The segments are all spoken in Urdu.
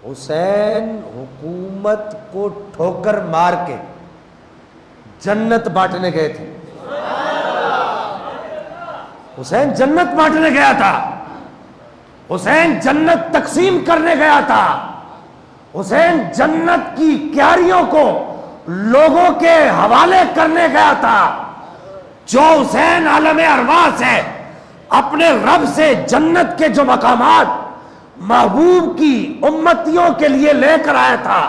حسین حکومت کو ٹھوکر مار کے جنت بانٹنے گئے تھے. حسین جنت بانٹنے گیا تھا. حسین جنت تقسیم کرنے گیا تھا. حسین جنت کی کیاریوں کو لوگوں کے حوالے کرنے گیا تھا. جو حسین عالم ارواح سے اپنے رب سے جنت کے جو مقامات محبوب کی امتیوں کے لیے لے کر آیا تھا,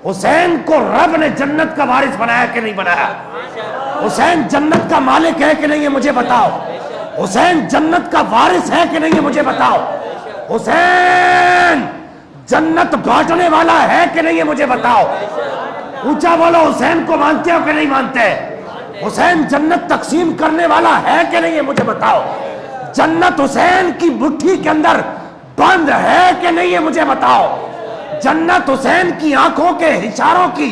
حسین کو رب نے جنت کا وارث بنایا کہ نہیں بنایا؟ حسین جنت کا مالک ہے کہ نہیں, یہ مجھے بتاؤ. حسین جنت کا وارث ہے کہ نہیں, یہ مجھے بتاؤ. حسین جنت بانٹنے والا ہے کہ نہیں, یہ مجھے بتاؤ. اونچا بولو, حسین کو مانتے ہو کہ نہیں مانتے؟ حسین جنت تقسیم کرنے والا ہے کہ نہیں, یہ مجھے بتاؤ. جنت حسین کی مٹھی کے اندر بند ہے کہ نہیں, یہ مجھے بتاؤ. جنت حسین کی آنکھوں کے اشاروں کی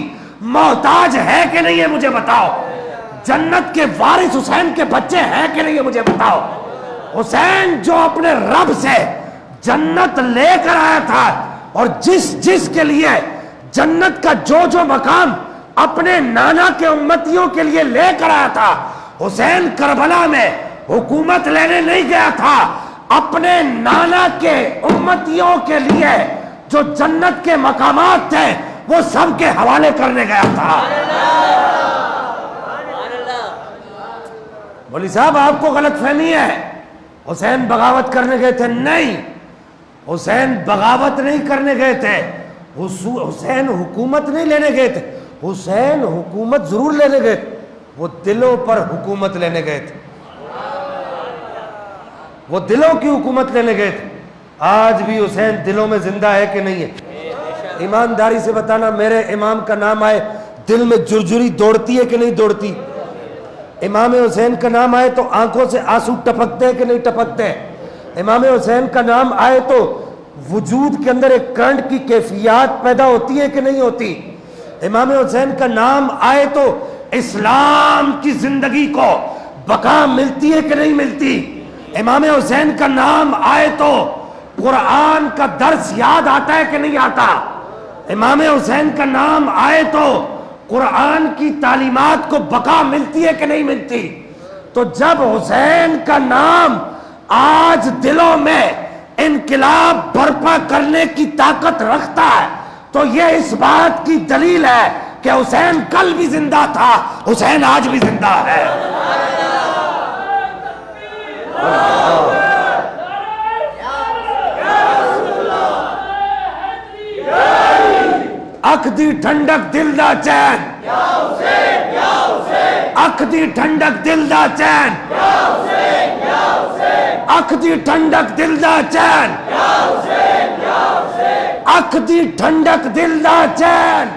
محتاج ہے کہ نہیں, یہ مجھے بتاؤ. جنت کے وارث حسین کے بچے ہیں کہ نہیں, یہ مجھے بتاؤ. حسین جو اپنے رب سے جنت لے کر آیا تھا اور جس کے لیے جنت کا جو مقام اپنے نانا کے امتیوں کے لیے لے کر آیا تھا, حسین کربلا میں حکومت لینے نہیں گیا تھا, اپنے نانا کے امتیوں کے لیے جو جنت کے مقامات تھے وہ سب کے حوالے کرنے گیا تھا. مولی صاحب آپ کو غلط فہمی ہے, حسین بغاوت کرنے گئے تھے. نہیں, حسین بغاوت نہیں کرنے گئے تھے. حسین حکومت نہیں لینے گئے تھے. حسین حکومت ضرور لینے گئے تھے, وہ دلوں پر حکومت لینے گئے تھے. وہ دلوں کی حکومت لینے گئے تھے. آج بھی حسین دلوں میں زندہ ہے کہ نہیں ہے؟ ایمانداری سے بتانا, میرے امام کا نام آئے دل میں جرجری دوڑتی ہے کہ نہیں دوڑتی؟ امام حسین کا نام آئے تو آنکھوں سے آنسو ٹپکتے ہیں کہ نہیں ٹپکتے؟ امام حسین کا نام آئے تو وجود کے اندر ایک کرنٹ کی کیفیات پیدا ہوتی ہے کہ نہیں ہوتی؟ امام حسین کا نام آئے تو اسلام کی زندگی کو بقا ملتی ہے کہ نہیں ملتی؟ امام حسین کا نام آئے تو قرآن کا درس یاد آتا ہے کہ نہیں آتا؟ امام حسین کا نام آئے تو قرآن کی تعلیمات کو بقا ملتی ہے کہ نہیں ملتی؟ تو جب حسین کا نام آج دلوں میں انقلاب برپا کرنے کی طاقت رکھتا ہے تو یہ اس بات کی دلیل ہے کہ حسین کل بھی زندہ تھا, حسین آج بھی زندہ ہے. اکھ دی ٹھنڈک دل دا چین, اکھ دی ٹھنڈک دل دا چین, اکھ دی ٹھنڈک دل دا چین, اکھ دی ٹھنڈک دل دا چین.